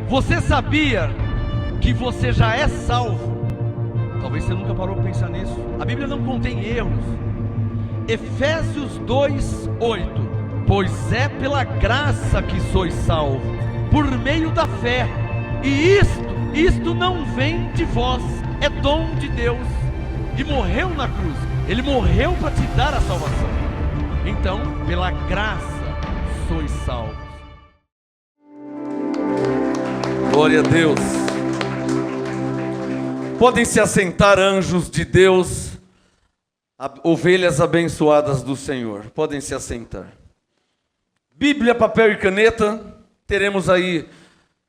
Você sabia que você já é salvo? Talvez você nunca parou para pensar nisso. A Bíblia não contém erros. Efésios 2:8. Pois é pela graça que sois salvos, por meio da fé. E isto não vem de vós, é dom de Deus. E morreu na cruz. Ele morreu para te dar a salvação. Então, pela graça sois salvos. Glória a Deus. Podem se assentar, anjos de Deus, ovelhas abençoadas do Senhor. Podem se assentar. Bíblia, papel e caneta. Teremos aí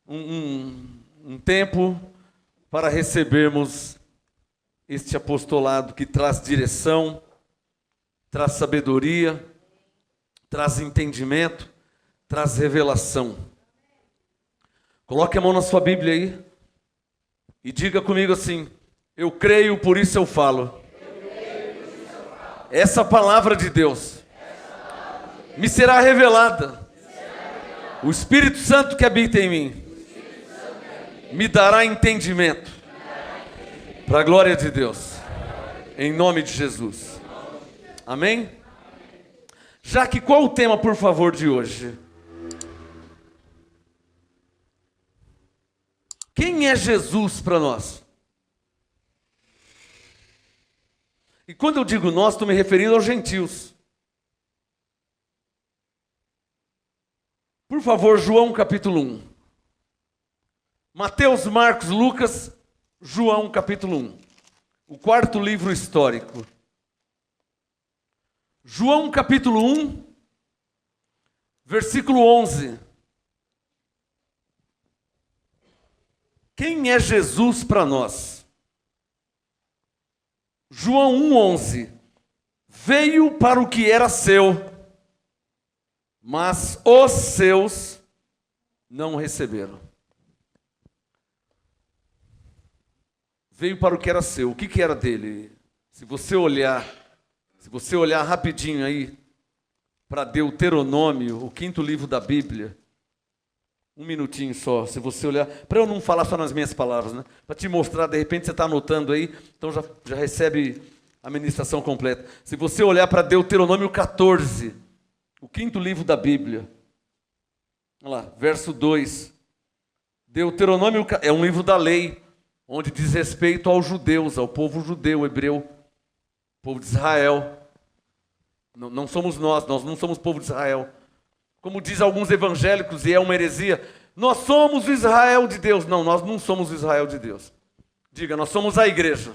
um tempo para recebermos este apostolado que traz direção, traz sabedoria, traz entendimento, traz revelação. Coloque a mão na sua Bíblia aí e diga comigo assim: eu creio, por isso eu falo. Essa palavra de Deus me será revelada. O Espírito Santo que habita em mim me dará entendimento. Para a glória de Deus. Em nome de Jesus. Amém? Já que qual o tema, por favor, de hoje? Quem é Jesus para nós? E quando eu digo nós, estou me referindo aos gentios. Por favor, João capítulo 1. Mateus, Marcos, Lucas, João capítulo 1. O quarto livro histórico. João capítulo 1, versículo 11. Quem é Jesus para nós? João 1:11. Veio para o que era seu, mas os seus não receberam. Veio para o que era seu. O que era dele? Se você olhar rapidinho aí para Deuteronômio, o quinto livro da Bíblia, um minutinho só, se você olhar, para eu não falar só nas minhas palavras, né? Para te mostrar, de repente você está anotando aí, então já recebe a ministração completa. Se você olhar para Deuteronômio 14, o quinto livro da Bíblia, olha lá, verso 2. Deuteronômio é um livro da lei, onde diz respeito aos judeus, ao povo judeu, hebreu, povo de Israel. Não somos nós não somos povo de Israel. Como diz alguns evangélicos, e é uma heresia, nós somos o Israel de Deus. Não, nós não somos o Israel de Deus. Diga, nós somos a igreja.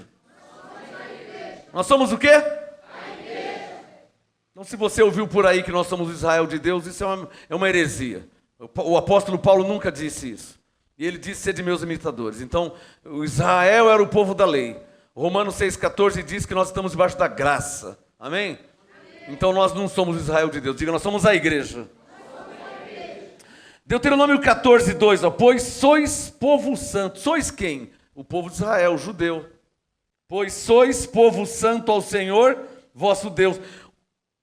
Nós somos o quê? A igreja. Então, se você ouviu por aí que nós somos o Israel de Deus, isso é uma heresia. O apóstolo Paulo nunca disse isso. E ele disse: sede meus imitadores. Então, o Israel era o povo da lei. Romanos 6,14 diz que nós estamos debaixo da graça. Amém? Então nós não somos o Israel de Deus. Diga, nós somos a igreja. Deuteronômio 14:2. Pois sois povo santo. Sois quem? O povo de Israel, o judeu. Pois sois povo santo ao Senhor, vosso Deus.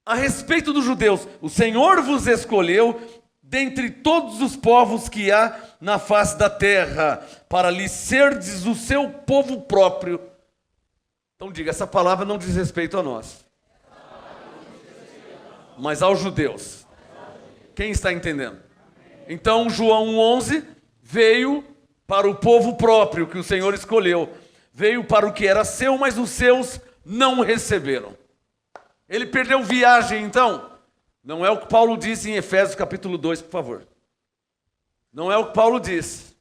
A respeito dos judeus, o Senhor vos escolheu dentre todos os povos que há na face da terra, para lhe serdes o seu povo próprio. Então diga, essa palavra não diz respeito a nós, mas aos judeus. Quem está entendendo? Então João 1:11 veio para o povo próprio que o Senhor escolheu. Veio para o que era seu, mas os seus não receberam. Ele perdeu viagem, então? Não é o que Paulo disse em Efésios capítulo 2, por favor. Não é o que Paulo disse.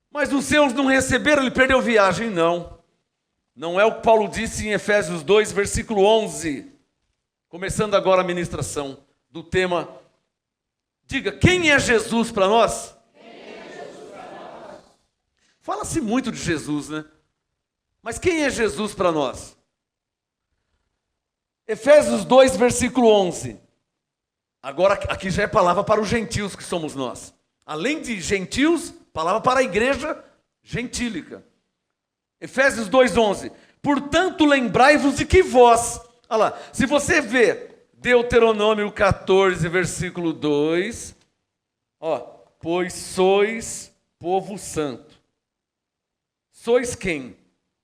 Mas os seus não receberam, ele perdeu viagem? Não. Não é o que Paulo disse em Efésios 2, versículo 11. Começando agora a ministração do tema. Diga, quem é Jesus para nós? Fala-se muito de Jesus, né? Mas quem é Jesus para nós? Efésios 2, versículo 11. Agora, aqui já é palavra para os gentios que somos nós. Além de gentios, palavra para a igreja gentílica. Efésios 2, 11. Portanto, lembrai-vos de que vós... Olha lá, se você vê Deuteronômio 14, versículo 2... pois sois povo santo. Sois quem?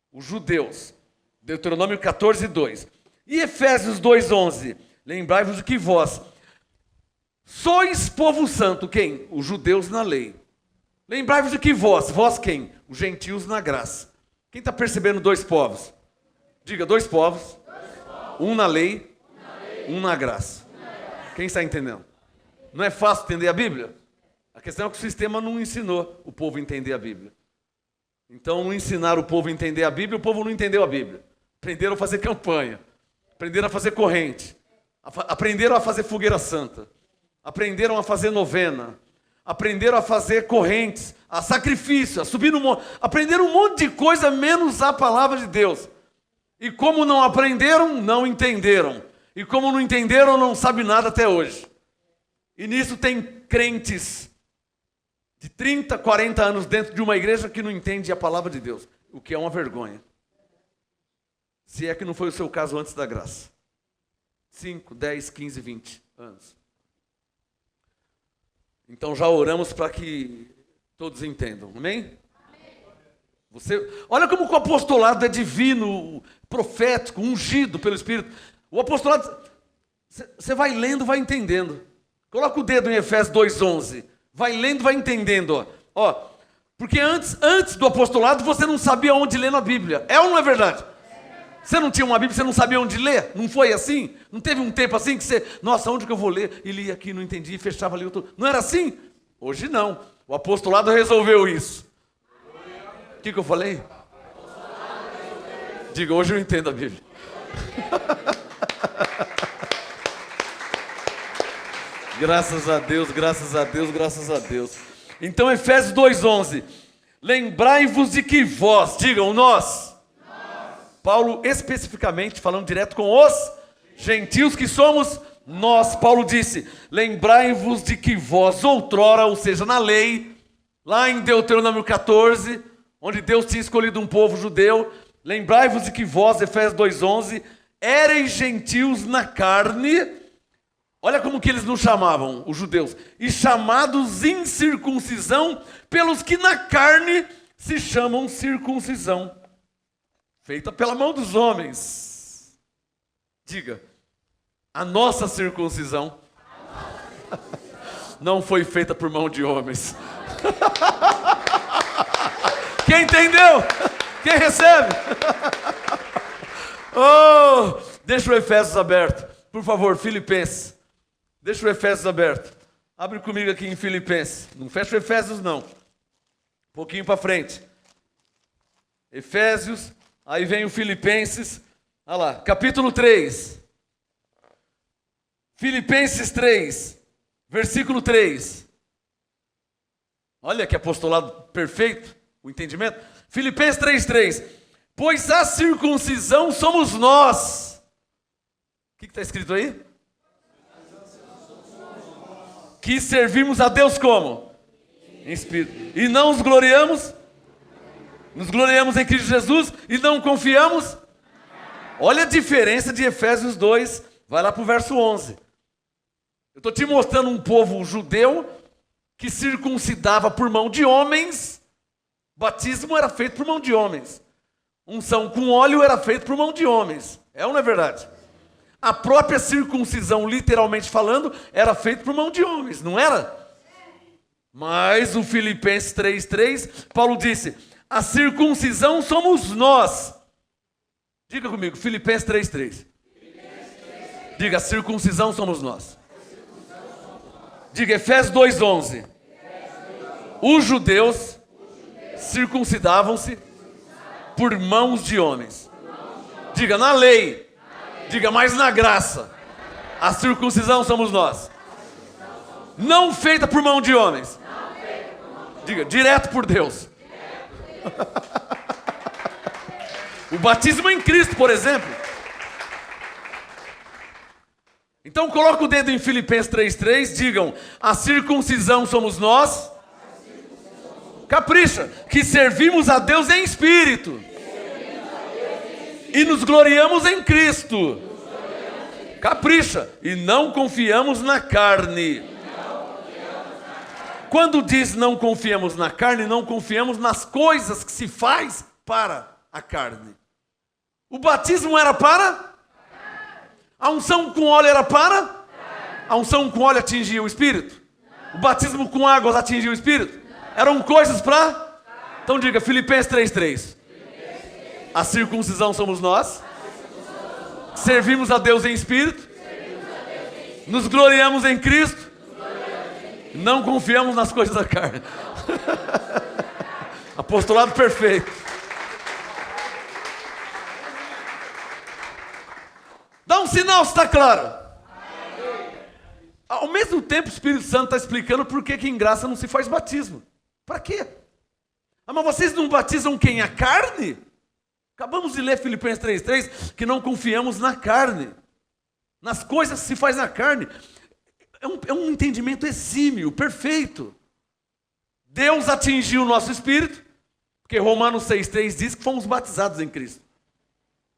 Os judeus. Deuteronômio 14, 2. E Efésios 2, 11. Lembrai-vos de que vós sois povo santo. Quem? Os judeus na lei. Lembrai-vos de que vós quem? Os gentios na graça. Quem está percebendo dois povos? Diga, dois povos. Um na lei, um na graça. Quem está entendendo? Não é fácil entender a Bíblia? A questão é que o sistema não ensinou o povo a entender a Bíblia. Então, não ensinaram o povo a entender a Bíblia, o povo não entendeu a Bíblia. Aprenderam a fazer campanha, aprenderam a fazer corrente, aprenderam a fazer fogueira santa, aprenderam a fazer novena, aprenderam a fazer correntes, a sacrifício, a subir no monte, aprenderam um monte de coisa menos a palavra de Deus. E como não aprenderam, não entenderam. E como não entenderam, não sabem nada até hoje. E nisso tem crentes de 30, 40 anos dentro de uma igreja que não entende a palavra de Deus, o que é uma vergonha. Se é que não foi o seu caso antes da graça. 5, 10, 15, 20 anos. Então já oramos para que todos entendam, amém? Olha como o apostolado é divino, profético, ungido pelo Espírito. O apostolado, você vai lendo, vai entendendo. Coloca o dedo em Efésios 2:11. Vai lendo, vai entendendo. Ó, porque antes do apostolado você não sabia onde ler na Bíblia. É ou não é verdade? Você não tinha uma Bíblia, você não sabia onde ler? Não foi assim? Não teve um tempo assim que você, nossa, onde que eu vou ler? E lia aqui, não entendi, e fechava ali outro. Não era assim? Hoje não. O apostolado resolveu isso. O que eu falei? Diga, hoje eu entendo a Bíblia. Graças a Deus, graças a Deus, graças a Deus. Então, Efésios 2:11. Lembrai-vos de que vós, digam nós. Paulo especificamente falando direto com os gentios que somos nós. Paulo disse, lembrai-vos de que vós outrora, ou seja, na lei, lá em Deuteronômio 14, onde Deus tinha escolhido um povo judeu, lembrai-vos de que vós, Efésios 2:11, éreis gentios na carne. Olha como que eles nos chamavam, os judeus. E chamados incircuncisão pelos que na carne se chamam circuncisão, feita pela mão dos homens. Diga, a nossa circuncisão não foi feita por mão de homens. Quem entendeu? Quem recebe? Oh, deixa o Efésios aberto. Por favor, Filipenses. Deixa o Efésios aberto. Abre comigo aqui em Filipenses. Não fecha o Efésios, não. Um pouquinho para frente. Efésios, aí vem o Filipenses. Olha lá, capítulo 3. Filipenses 3, versículo 3. Olha que apostolado perfeito, o entendimento. Filipenses 3:3. Pois a circuncisão somos nós. O que está escrito aí? Que servimos a Deus como? Em espírito. E não nos gloriamos em Cristo Jesus e não confiamos. Olha a diferença de Efésios 2, vai lá para o verso 11. Eu estou te mostrando um povo judeu que circuncidava por mão de homens. Batismo era feito por mão de homens. Unção com óleo era feito por mão de homens. É ou não é verdade? A própria circuncisão, literalmente falando, era feita por mão de homens, não era? Mas o Filipenses 3:3, Paulo disse, a circuncisão somos nós. Diga comigo, Filipenses 3:3. Diga, a circuncisão somos nós. Diga, Efésios 2:11. Os judeus circuncidavam-se por mãos de homens. Diga, na lei. Diga, mas na graça. A circuncisão somos nós. Não feita por mão de homens. Diga, direto por Deus. O batismo em Cristo, por exemplo. Então coloca o dedo em Filipenses 3:3, digam, a circuncisão somos nós. Capricha, que servimos a Deus em espírito. E nos gloriamos em Cristo. Capricha, e não confiamos na carne. Quando diz não confiamos na carne, não confiamos nas coisas que se faz para a carne. O batismo era para? A unção com óleo era para? A unção com óleo atingia o Espírito? O batismo com águas atingia o Espírito? Eram coisas para? Então diga, Filipenses 3:3. A circuncisão somos nós. Servimos a Deus em Espírito. Nos gloriamos em Cristo. Não confiamos nas coisas da carne. Apostolado perfeito. Dá um sinal se está claro. Ao mesmo tempo, o Espírito Santo está explicando por que em graça não se faz batismo. Para quê? Mas vocês não batizam quem? A carne? Acabamos de ler Filipenses 3:3, que não confiamos na carne. Nas coisas que se faz na carne. É um entendimento exímio, perfeito. Deus atingiu o nosso espírito, porque Romanos 6:3 diz que fomos batizados em Cristo.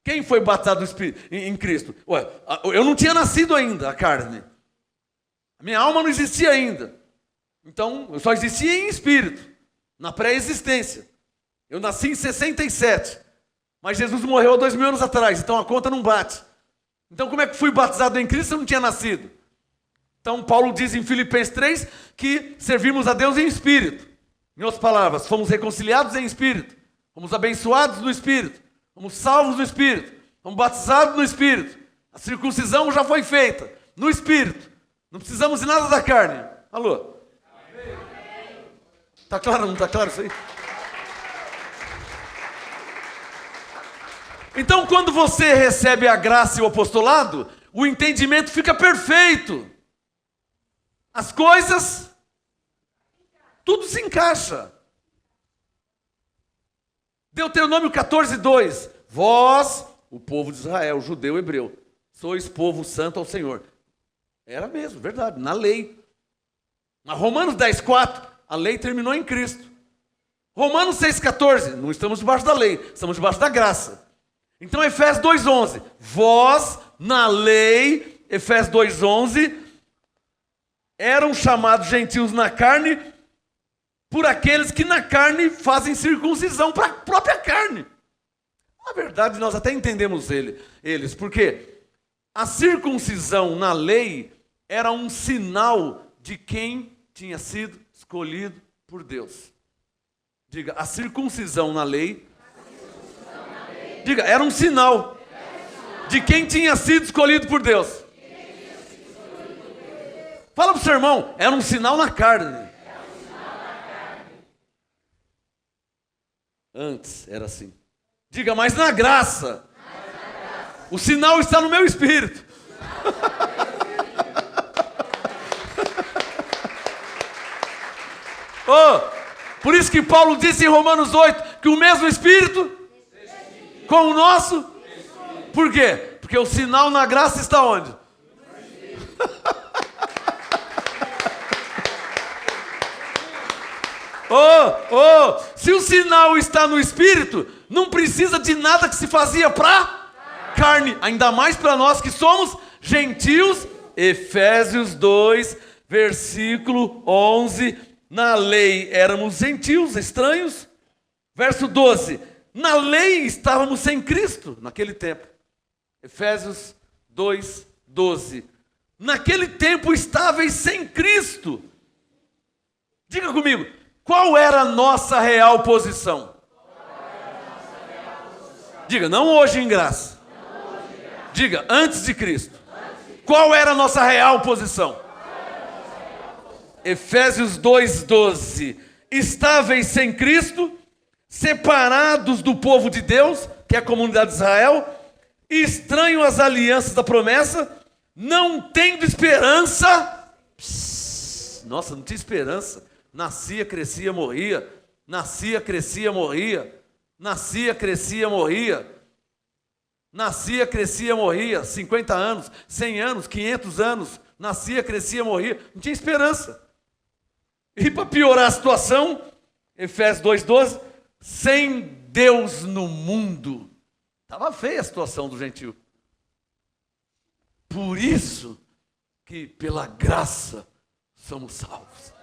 Quem foi batizado em Cristo? Ué, eu não tinha nascido ainda, a carne. A minha alma não existia ainda. Então, eu só existia em espírito, na pré-existência. Eu nasci em 67, mas Jesus morreu há 2000 anos atrás, então a conta não bate. Então, como é que fui batizado em Cristo se eu não tinha nascido? Então, Paulo diz em Filipenses 3 que servimos a Deus em espírito. Em outras palavras, fomos reconciliados em espírito, fomos abençoados no espírito, fomos salvos no espírito, fomos batizados no espírito. A circuncisão já foi feita no espírito. Não precisamos de nada da carne. Alô? Está claro ou não está claro isso aí? Então, quando você recebe a graça e o apostolado, o entendimento fica perfeito. As coisas, tudo se encaixa. Deuteronômio 14:2. Vós, o povo de Israel, judeu, hebreu, sois povo santo ao Senhor. Era mesmo, verdade, na lei. Mas Romanos 10:4, a lei terminou em Cristo. Romanos 6:14, não estamos debaixo da lei, estamos debaixo da graça. Então Efésios 2:11, vós na lei, Efésios 2:11, eram chamados gentios na carne por aqueles que na carne fazem circuncisão para a própria carne. Na verdade, nós até entendemos eles, porque a circuncisão na lei era um sinal de quem tinha sido escolhido por Deus. Diga, a circuncisão na lei, diga, era um sinal de quem tinha sido escolhido por Deus. Fala para o seu irmão, era um sinal na carne. Antes era assim. Diga, mas na graça, o sinal está no meu espírito. Por isso que Paulo disse em Romanos 8 que o mesmo espírito com o nosso. Por quê? Porque o sinal na graça está onde? Se o sinal está no espírito, não precisa de nada que se fazia para carne, ainda mais para nós que somos gentios. Efésios 2, versículo 11, na lei éramos gentios, estranhos. Verso 12, na lei estávamos sem Cristo naquele tempo. Efésios 2, 12, naquele tempo estáveis sem Cristo. Diga comigo, qual era a nossa real posição? Diga, não hoje em graça. Diga, antes de Cristo. Qual era a nossa real posição? Efésios 2:12. Estáveis sem Cristo, separados do povo de Deus, que é a comunidade de Israel, estranho às alianças da promessa, não tendo esperança. Nossa, não tinha esperança. Nascia, crescia, morria. Nascia, crescia, morria. Nascia, crescia, morria. Nascia, crescia, morria. 50 anos, 100 anos, 500 anos. Nascia, crescia, morria. Não tinha esperança. E para piorar a situação, Efésios 2:12, sem Deus no mundo. Estava feia a situação do gentio. Por isso que pela graça somos salvos.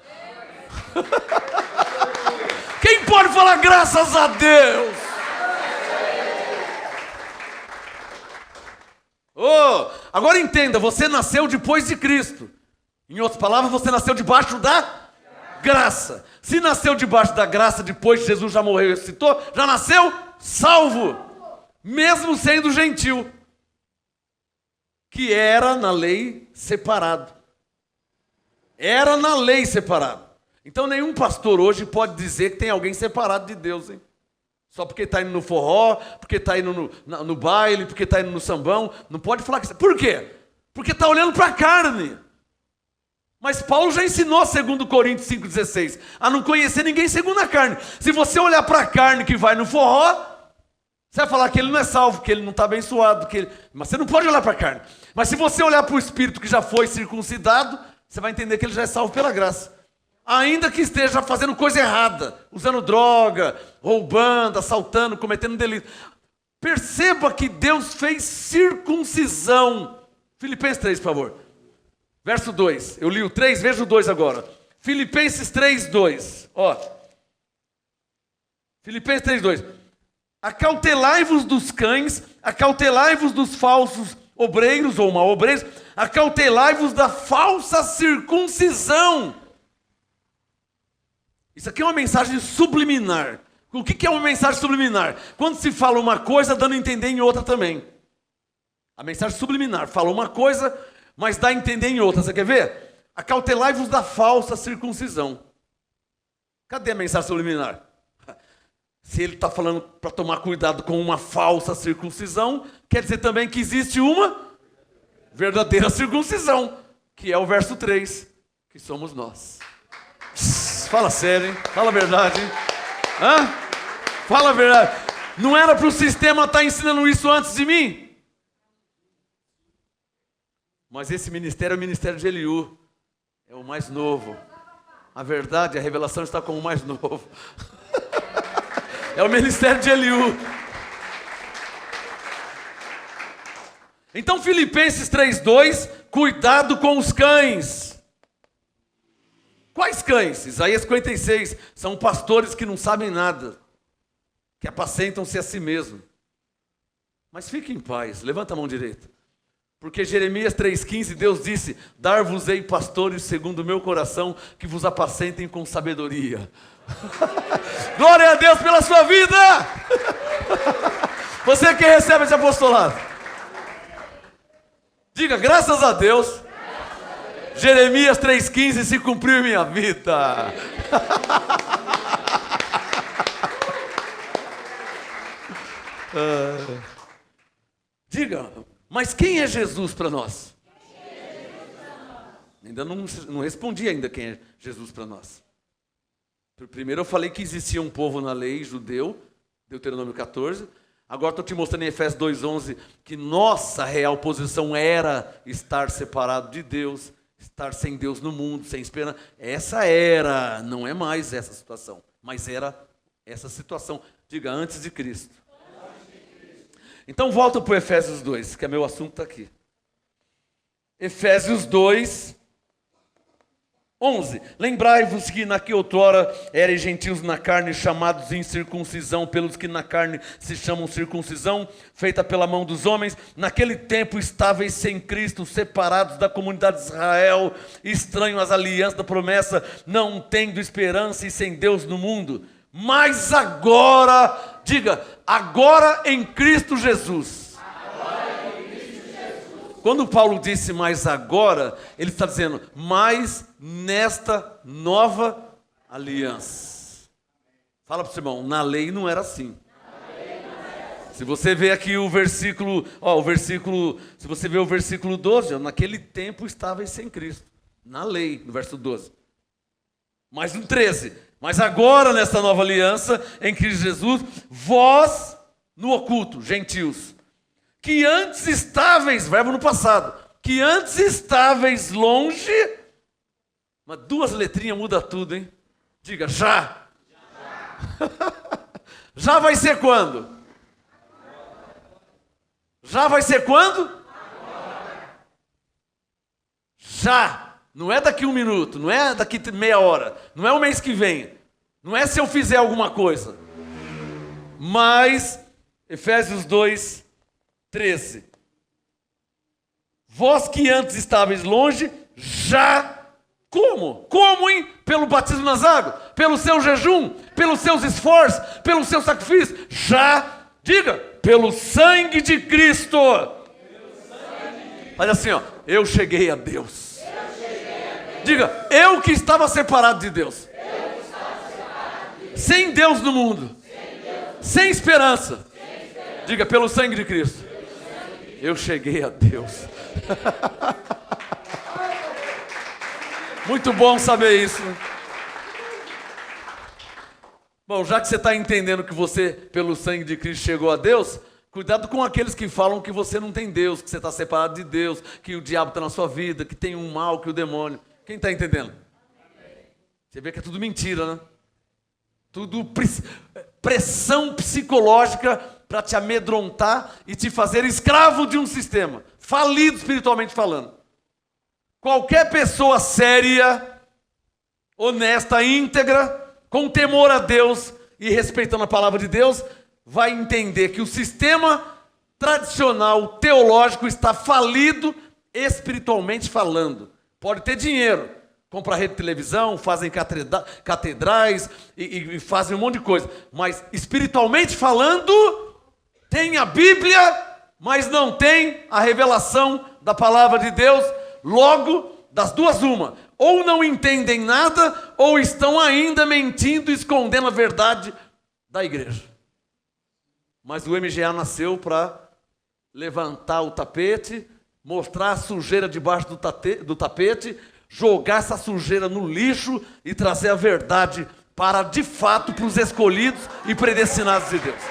Quem pode falar graças a Deus? Oh, agora entenda, você nasceu depois de Cristo. Em outras palavras, você nasceu debaixo da graça. Se nasceu debaixo da graça, depois que Jesus já morreu e ressuscitou, já nasceu salvo, mesmo sendo gentil, que era na lei separado. Era na lei separado. Então nenhum pastor hoje pode dizer que tem alguém separado de Deus, hein? Só porque está indo no forró, porque está indo no baile, porque está indo no sambão. Não pode falar que... Por quê? Porque está olhando para a carne. Mas Paulo já ensinou, segundo Coríntios 5,16, a não conhecer ninguém segundo a carne. Se você olhar para a carne que vai no forró, você vai falar que ele não é salvo, que ele não está abençoado. Mas você não pode olhar para a carne. Mas se você olhar para o espírito que já foi circuncidado, você vai entender que ele já é salvo pela graça. Ainda que esteja fazendo coisa errada, usando droga, roubando, assaltando, cometendo delito. Perceba que Deus fez circuncisão. Filipenses 3, por favor. Verso 2. Eu li o 3, veja o 2 agora. Filipenses 3, 2. Ó. Filipenses 3, 2. Acautelai-vos dos cães, acautelai-vos dos falsos obreiros ou mal-obreiros, acautelai-vos da falsa circuncisão. Isso aqui é uma mensagem subliminar. O que é uma mensagem subliminar? Quando se fala uma coisa, dando a entender em outra também. A mensagem subliminar fala uma coisa, mas dá a entender em outra. Você quer ver? Acautelai-vos da falsa circuncisão. Cadê a mensagem subliminar? Se ele está falando para tomar cuidado com uma falsa circuncisão, quer dizer também que existe uma verdadeira circuncisão, que é o verso 3, que somos nós. Fala sério, hein? Fala a verdade, hein? Hã? Fala a verdade. Não era para o sistema estar ensinando isso antes de mim? Mas esse ministério é o ministério de Eliú. É o mais novo. A verdade, a revelação está com o mais novo. É o ministério de Eliú. Então, Filipenses 3:2, cuidado com os cães. Quais cães? Isaías 56, são pastores que não sabem nada, que apacentam-se a si mesmos. Mas fique em paz, levanta a mão direita. Porque Jeremias 3,15, Deus disse, dar-vos-ei pastores segundo o meu coração, que vos apacentem com sabedoria. Glória a Deus pela sua vida! Você que recebe esse apostolado. Diga, graças a Deus. Jeremias 3,15 se cumpriu em minha vida. Diga, mas quem é Jesus para nós? Ainda não respondi ainda quem é Jesus para nós. Primeiro eu falei que existia um povo na lei judeu, Deuteronômio 14. Agora estou te mostrando em Efésios 2,11 que nossa real posição era estar separado de Deus, estar sem Deus no mundo, sem esperança. Essa era, não é mais essa situação, mas era essa situação. Diga, antes de Cristo. Então volta para o Efésios 2, que é meu assunto está aqui. Efésios 2, 11. Lembrai-vos que naquele outrora erais gentios na carne, chamados em circuncisão pelos que na carne se chamam circuncisão, feita pela mão dos homens. Naquele tempo estáveis sem Cristo, separados da comunidade de Israel, estranhos às alianças da promessa, não tendo esperança e sem Deus no mundo. Mas agora, diga, agora em Cristo Jesus. Quando Paulo disse mais agora, ele está dizendo, mais nesta nova aliança. Fala para o seu irmão, na lei não era assim. Se você vê aqui o versículo, se você vê o versículo 12, naquele tempo estáveis sem Cristo. Na lei, no verso 12. Mais no 13. Mas agora nesta nova aliança, em Cristo Jesus, vós no oculto, gentios, que antes estáveis, verbo no passado, que antes estáveis longe, mas duas letrinhas muda tudo, hein? Diga, já. Já vai ser quando? Já vai ser quando? Já. Não é daqui 1 minuto, não é daqui meia hora, não é o mês que vem, não é se eu fizer alguma coisa. Mas, Efésios 2, 13. Vós que antes estáveis longe, já... Como? Como, hein? Pelo batismo nas águas, pelo seu jejum, pelos seus esforços, pelo seu sacrifício. Já, diga, pelo sangue de Cristo. Olha assim, ó, eu cheguei a Deus. Diga, eu que estava separado de Deus. Sem Deus no mundo. Sem esperança. Diga, pelo sangue de Cristo. Eu cheguei a Deus. Muito bom saber isso. Bom, já que você está entendendo que você, pelo sangue de Cristo, chegou a Deus, cuidado com aqueles que falam que você não tem Deus, que você está separado de Deus, que o diabo está na sua vida, que tem um mal, que o demônio. Quem está entendendo? Você vê que é tudo mentira, né? Tudo pressão psicológica para te amedrontar e te fazer escravo de um sistema, falido espiritualmente falando. Qualquer pessoa séria, honesta, íntegra, com temor a Deus e respeitando a palavra de Deus, vai entender que o sistema tradicional, teológico, está falido espiritualmente falando. Pode ter dinheiro, compra rede de televisão, fazem catedrais e fazem um monte de coisa. Mas espiritualmente falando, tem a Bíblia, mas não tem a revelação da palavra de Deus. Logo, das duas uma, ou não entendem nada, ou estão ainda mentindo e escondendo a verdade da igreja. Mas o MGA nasceu para levantar o tapete, mostrar a sujeira debaixo do tapete, jogar essa sujeira no lixo e trazer a verdade para, de fato, para os escolhidos e predestinados de Deus.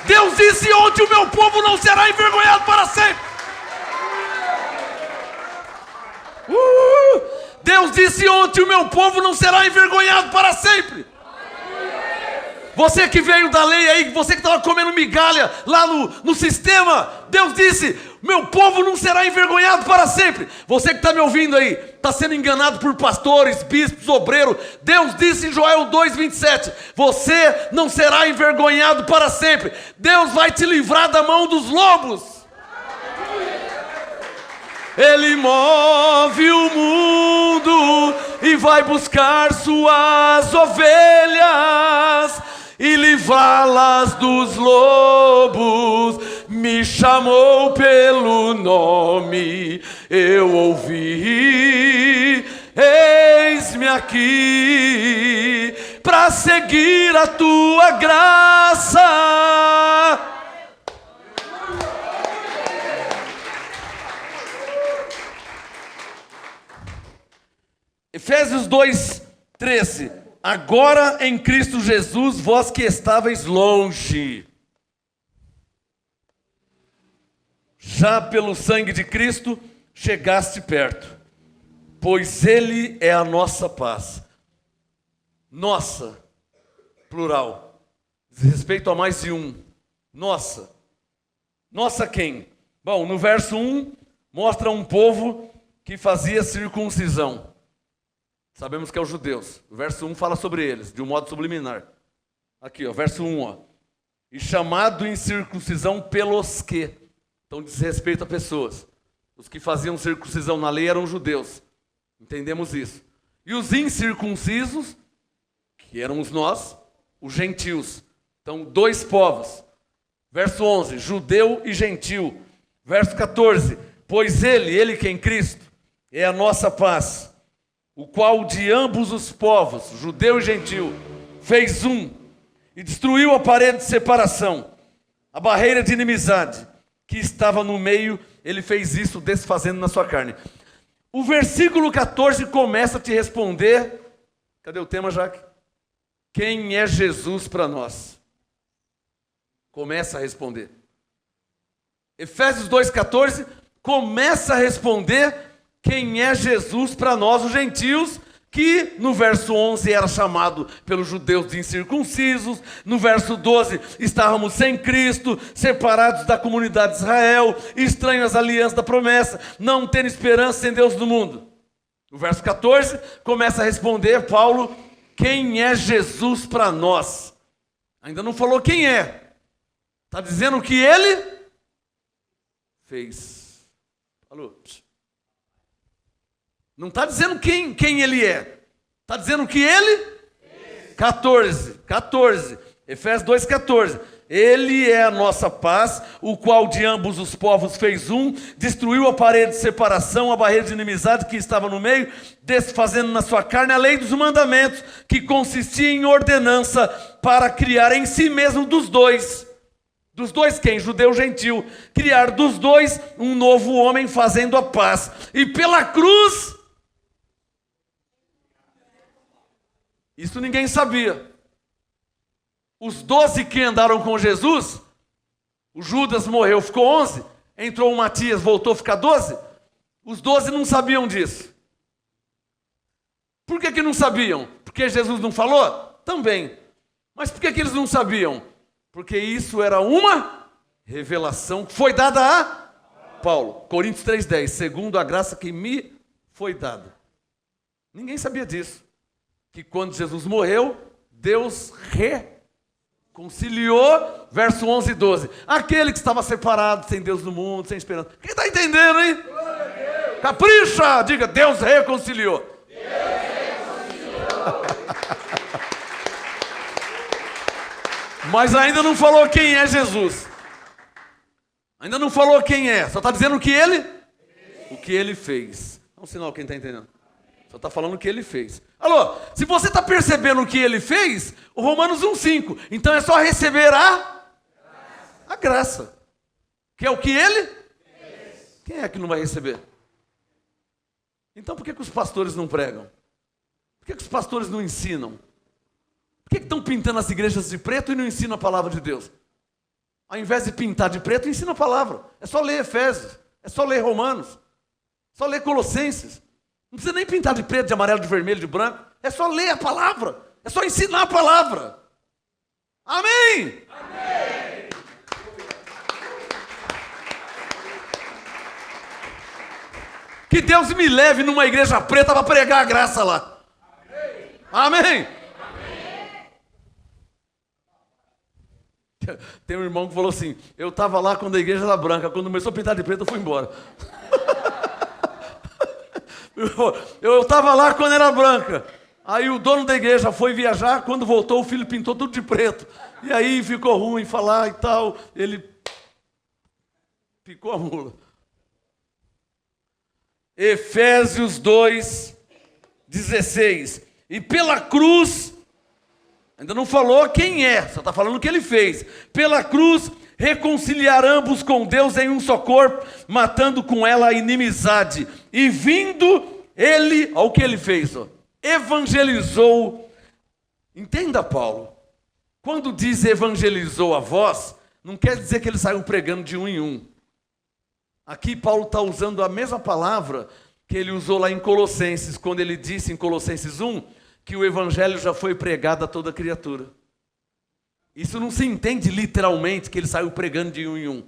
Deus disse ontem: o meu povo não será envergonhado para sempre. Deus disse ontem: o meu povo não será envergonhado para sempre. Você que veio da lei aí, você que estava comendo migalha lá no sistema, Deus disse: meu povo não será envergonhado para sempre. Você que está me ouvindo aí, está sendo enganado por pastores, bispos, obreiros, Deus disse em Joel 2,27, você não será envergonhado para sempre. Deus vai te livrar da mão dos lobos. Ele move o mundo e vai buscar suas ovelhas e livrá-las dos lobos. Me chamou pelo nome, eu ouvi, eis-me aqui, para seguir a tua graça. Efésios 2:13. Agora em Cristo Jesus, vós que estáveis longe, já pelo sangue de Cristo chegaste perto, pois Ele é a nossa paz. Nossa, plural, diz respeito a mais de um. Nossa. Nossa quem? Bom, no verso 1 mostra um povo que fazia circuncisão. Sabemos que é os judeus. O verso 1 fala sobre eles, de um modo subliminar. Aqui, ó, verso 1, ó. E chamado em circuncisão pelos que. Então diz respeito a pessoas. Os que faziam circuncisão na lei eram judeus. Entendemos isso. E os incircuncisos, que éramos nós, os gentios. Então, dois povos. Verso 11, judeu e gentil. Verso 14, pois ele que é em Cristo, é a nossa paz, o qual de ambos os povos, judeu e gentil, fez um, e destruiu a parede de separação, a barreira de inimizade, que estava no meio, ele fez isso desfazendo na sua carne. O versículo 14 começa a te responder, cadê o tema, Jaque? Quem é Jesus para nós? Começa a responder. Efésios 2,14 começa a responder quem é Jesus para nós, os gentios, que no verso 11 era chamado pelos judeus de incircuncisos, no verso 12 estávamos sem Cristo, separados da comunidade de Israel, estranhos às alianças da promessa, não tendo esperança sem Deus no mundo. No verso 14, começa a responder Paulo, quem é Jesus para nós? Ainda não falou quem é. Está dizendo o que ele fez. Alô? Não está dizendo quem ele é. Está dizendo o que ele? 14. Efésios 2,14. Ele é a nossa paz, o qual de ambos os povos fez um, destruiu a parede de separação, a barreira de inimizade que estava no meio, desfazendo na sua carne a lei dos mandamentos, que consistia em ordenança para criar em si mesmo dos dois quem? Judeu e gentil. Criar dos dois um novo homem fazendo a paz. E pela cruz, isso ninguém sabia. Os 12 que andaram com Jesus, o Judas morreu, ficou 11, entrou o Matias, voltou a ficar 12, os 12 não sabiam disso. Por que não sabiam? Porque Jesus não falou? Também. Mas por que eles não sabiam? Porque isso era uma revelação que foi dada a Paulo. Coríntios 3,10, segundo a graça que me foi dada. Ninguém sabia disso. Que quando Jesus morreu, Deus reconciliou, verso 11 e 12. Aquele que estava separado, sem Deus no mundo, sem esperança. Quem está entendendo, hein? Capricha! Diga, Deus reconciliou. Deus reconciliou. Mas ainda não falou quem é Jesus. Ainda não falou quem é. Só está dizendo o que ele fez. É um sinal, quem está entendendo. Só está falando o que ele fez. Alô, se você está percebendo o que ele fez, o Romanos 1,5. Então é só receber a graça. Que é o que ele fez. Quem é que não vai receber? Então por que os pastores não pregam? Por que os pastores não ensinam? Por que estão pintando as igrejas de preto e não ensinam a palavra de Deus? Ao invés de pintar de preto, ensina a palavra. É só ler Efésios, é só ler Romanos, é só ler Colossenses. Não precisa nem pintar de preto, de amarelo, de vermelho, de branco. É só ler a palavra. É só ensinar a palavra. Amém? Amém. Que Deus me leve numa igreja preta para pregar a graça lá. Amém? Amém. Tem um irmão que falou assim, eu estava lá quando a igreja era branca, quando começou a pintar de preto eu fui embora. Eu estava lá quando era branca. Aí o dono da igreja foi viajar, quando voltou o filho pintou tudo de preto. E aí ficou ruim falar e tal, ele picou a mula. Efésios 2:16. E pela cruz, ainda não falou quem é, só está falando o que ele fez. Pela cruz, reconciliar ambos com Deus em um só corpo, matando com ela a inimizade. E vindo ele, olha o que ele fez, ó, evangelizou. Entenda, Paulo, quando diz evangelizou a vós, não quer dizer que ele saiu pregando de um em um. Aqui Paulo está usando a mesma palavra que ele usou lá em Colossenses, quando ele disse em Colossenses 1, que o evangelho já foi pregado a toda criatura. Isso não se entende literalmente que ele saiu pregando de um em um.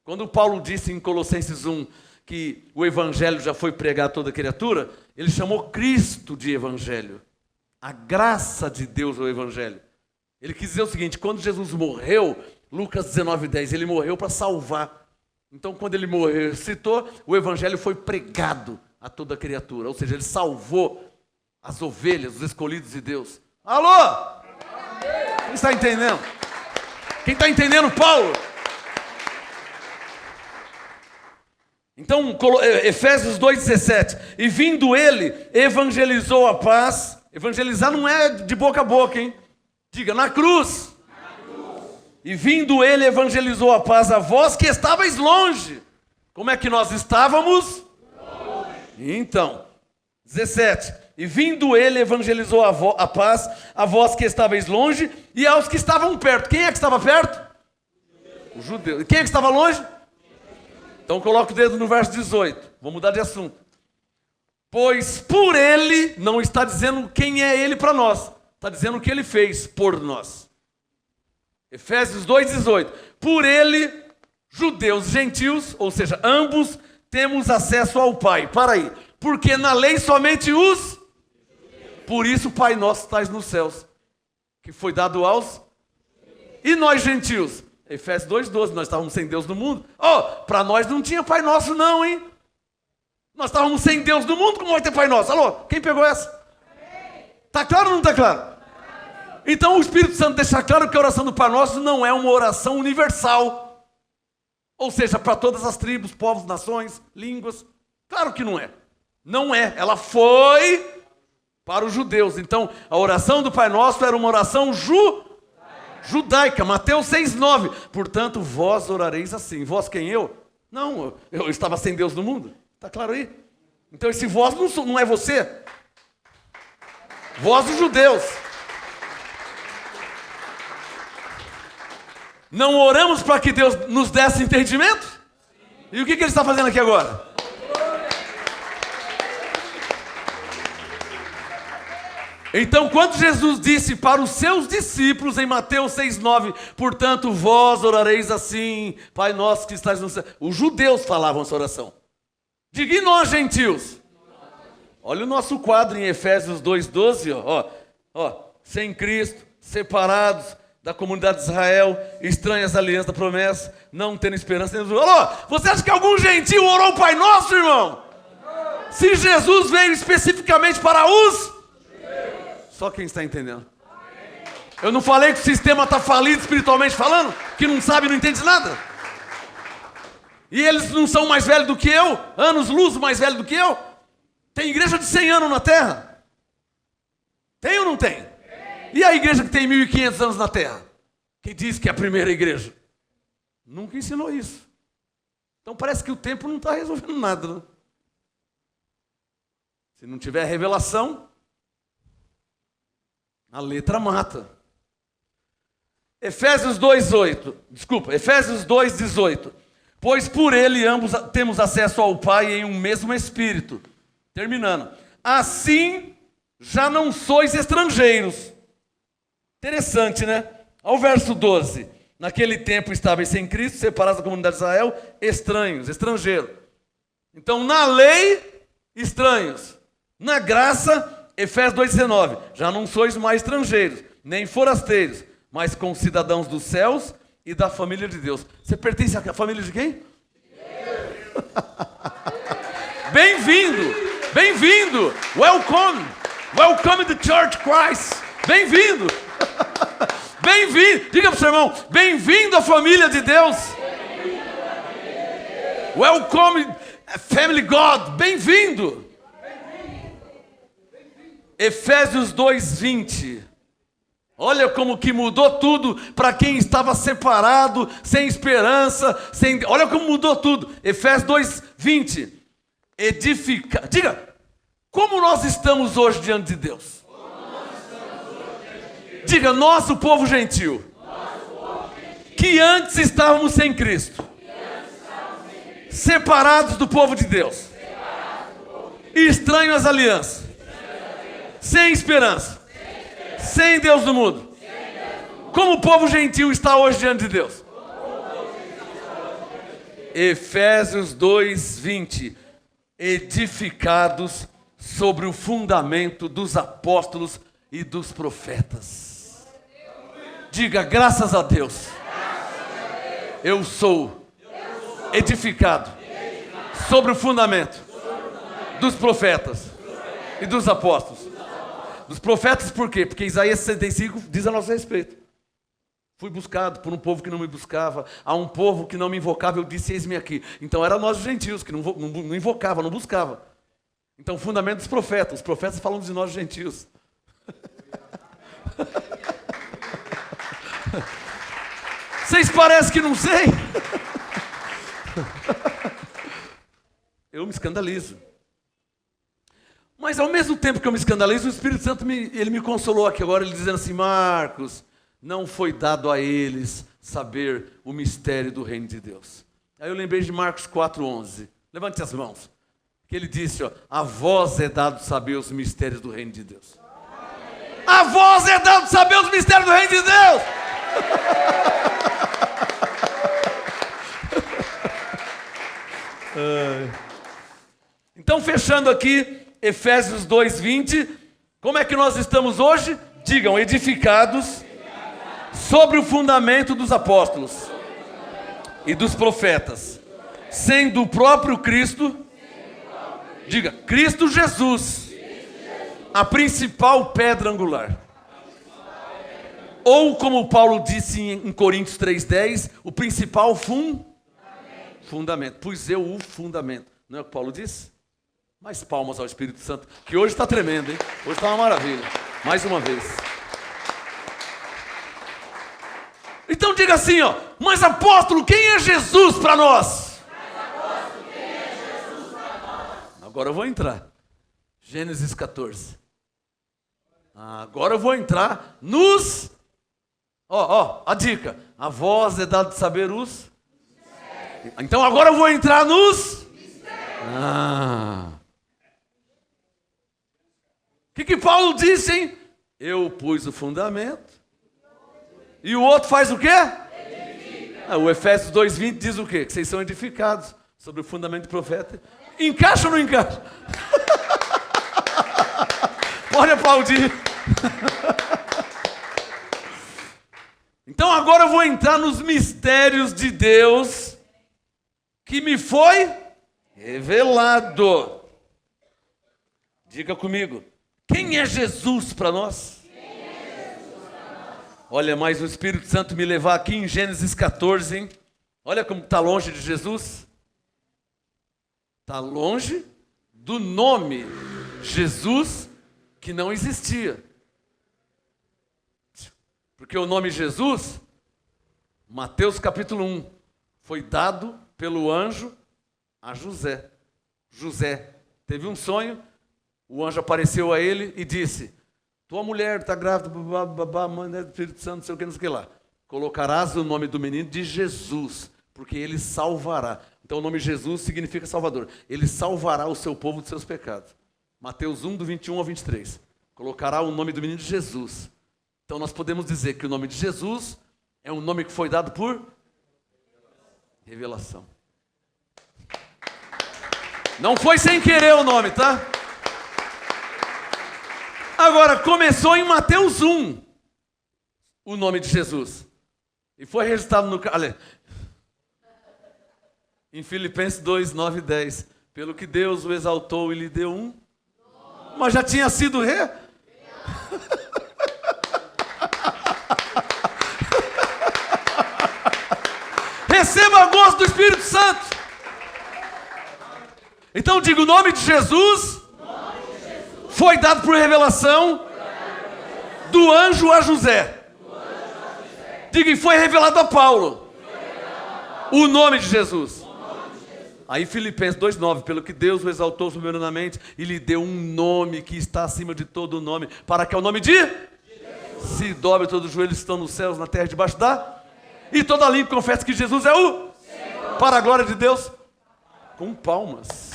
Quando Paulo disse em Colossenses 1 que o evangelho já foi pregado a toda criatura, ele chamou Cristo de evangelho. A graça de Deus é o evangelho. Ele quis dizer o seguinte, quando Jesus morreu, Lucas 19:10, ele morreu para salvar. Então quando ele morreu, citou, o evangelho foi pregado a toda criatura. Ou seja, ele salvou as ovelhas, os escolhidos de Deus. Alô? Quem está entendendo? Quem está entendendo, Paulo? Então, Efésios 2:17. E vindo ele, evangelizou a paz. Evangelizar não é de boca a boca, hein? Diga, na cruz. E vindo ele, evangelizou a paz a vós que estáveis longe. Como é que nós estávamos? Longe. Então, 17. E vindo ele, evangelizou a paz a vós que estáveis longe e aos que estavam perto. Quem é que estava perto? Os judeus. E quem é que estava longe? Então coloca o dedo no verso 18. Vou mudar de assunto. Pois por ele, não está dizendo quem é ele para nós. Está dizendo o que ele fez por nós. Efésios 2:18. Por ele, judeus e gentios, ou seja, ambos, temos acesso ao Pai. Para aí. Porque na lei somente os... Por isso o Pai Nosso está nos céus, que foi dado aos... E nós gentios? Efésios 2:12, nós estávamos sem Deus no mundo. Para nós não tinha Pai Nosso não, hein? Nós estávamos sem Deus no mundo, como vai ter Pai Nosso? Alô, quem pegou essa? Está claro ou não está claro? Então o Espírito Santo deixa claro que a oração do Pai Nosso não é uma oração universal. Ou seja, para todas as tribos, povos, nações, línguas. Claro que não é. Não é. Ela foi para os judeus. Então a oração do Pai Nosso era uma oração judaica. Mateus 6:9. Portanto, vós orareis assim. Vós quem? Eu? Não, eu estava sem Deus no mundo. Está claro aí? Então esse vós não é você. Vós os judeus. Não oramos para que Deus nos desse entendimento? E o que ele está fazendo aqui agora? Então, quando Jesus disse para os seus discípulos em Mateus 6:9, portanto, vós orareis assim, Pai nosso que estás no céu. Os judeus falavam essa oração. Diga, e nós, gentios? Olha o nosso quadro em Efésios 2:12, sem Cristo, separados da comunidade de Israel, estranhas alianças da promessa, não tendo esperança. Alô, você acha que algum gentio orou o Pai Nosso, irmão? Se Jesus veio especificamente para os... Só quem está entendendo. Eu não falei que o sistema está falido espiritualmente falando? Que não sabe, não entende nada? E eles não são mais velhos do que eu? Anos-luz mais velho do que eu? Tem igreja de 100 anos na terra? Tem ou não tem? E a igreja que tem 1.500 anos na terra? Que diz que é a primeira igreja? Nunca ensinou isso. Então parece que o tempo não está resolvendo nada, né? Se não tiver revelação, a letra mata. Efésios 2:18. Pois por ele ambos temos acesso ao Pai em um mesmo Espírito. Terminando. Assim já não sois estrangeiros. Interessante, né? Ao verso 12. Naquele tempo estáveis sem Cristo, separados da comunidade de Israel, estrangeiros. Então, na lei, estranhos. Na graça, Efésios 2:19. Já não sois mais estrangeiros, nem forasteiros, mas concidadãos dos céus e da família de Deus. Você pertence à família de quem? Deus. Bem-vindo. Bem-vindo. Welcome. Welcome to Church Christ. Bem-vindo. Bem-vindo. Diga para o seu irmão, bem-vindo à família de Deus. Welcome, family God. Bem-vindo. Efésios 2:20. Olha como que mudou tudo para quem estava separado, sem esperança, olha como mudou tudo. Efésios 2:20. Diga, como nós estamos hoje diante de Deus? Diga, nós, o povo gentil, que antes estávamos sem Cristo, separados do povo de Deus, estranhos às alianças, sem esperança, sem Deus no mundo. Como o povo gentil está hoje diante de Deus? Efésios 2:20. Edificados sobre o fundamento dos apóstolos e dos profetas. Diga, graças a Deus. Eu sou edificado sobre o fundamento dos profetas e dos apóstolos. Dos profetas por quê? Porque Isaías 65 diz a nosso respeito. Fui buscado por um povo que não me buscava, a um povo que não me invocava, eu disse, eis-me aqui. Então eram nós os gentios, que não invocava, não buscava. Então o fundamento dos profetas, os profetas falam de nós os gentios. Vocês parecem que não sei? Eu me escandalizo. Mas ao mesmo tempo que eu me escandalizo, o Espírito Santo ele me consolou aqui agora, ele dizendo assim, Marcos, não foi dado a eles saber o mistério do reino de Deus. Aí eu lembrei de Marcos 4:11. Levante as mãos. Que ele disse, a vós é dado saber os mistérios do reino de Deus. A vós é dado saber os mistérios do reino de Deus. Então, fechando aqui, Efésios 2:20, como é que nós estamos hoje? Digam, edificados sobre o fundamento dos apóstolos e dos profetas, sendo o próprio Cristo, diga, Cristo Jesus, a principal pedra angular. Ou como Paulo disse em Coríntios 3:10, o principal fundamento. Pus eu o fundamento. Não é o que Paulo disse? Mais palmas ao Espírito Santo, que hoje está tremendo, hein? Hoje está uma maravilha. Mais uma vez. Então diga assim, ó, mas apóstolo, quem é Jesus para nós? Agora eu vou entrar. Gênesis 14. Agora eu vou entrar nos... a dica. A voz é dada de saber os... Então agora eu vou entrar nos... O que Paulo disse, hein? Eu pus o fundamento. E o outro faz o quê? O Efésios 2:20 diz o quê? Que vocês são edificados sobre o fundamento do profeta. Encaixa ou não encaixa? Pode aplaudir. Então agora eu vou entrar nos mistérios de Deus que me foi revelado. Diga comigo. Quem é Jesus para nós? Olha, mas o Espírito Santo me levar aqui em Gênesis 14, hein? Olha como está longe de Jesus. Está longe do nome Jesus que não existia. Porque o nome Jesus, Mateus capítulo 1, foi dado pelo anjo a José. José teve um sonho, o anjo apareceu a ele e disse, tua mulher está grávida, mãe do Espírito Santo, não sei o que, não sei o que lá. Colocarás o nome do menino de Jesus, porque ele salvará. Então o nome Jesus significa Salvador. Ele salvará o seu povo dos seus pecados. Mateus 1, do 21 ao 23. Colocará o nome do menino de Jesus. Então nós podemos dizer que o nome de Jesus é um nome que foi dado por revelação. Não foi sem querer o nome, tá? Agora, começou em Mateus 1, o nome de Jesus. E foi registrado no... em Filipenses 2, 9 e 10. Pelo que Deus o exaltou e lhe deu um... Mas já tinha sido rei? Receba a gosto do Espírito Santo. Então diga, o nome de Jesus foi dado por revelação do anjo a José. Diga, e foi revelado a Paulo o nome de Jesus. Aí Filipenses 2,9, pelo que Deus o exaltou soberanamente e lhe deu um nome que está acima de todo nome, para que é o nome de Jesus. Se dobre todos os joelhos que estão nos céus, na terra, debaixo da... E toda língua confessa que Jesus é o Senhor. Para a glória de Deus. Com palmas.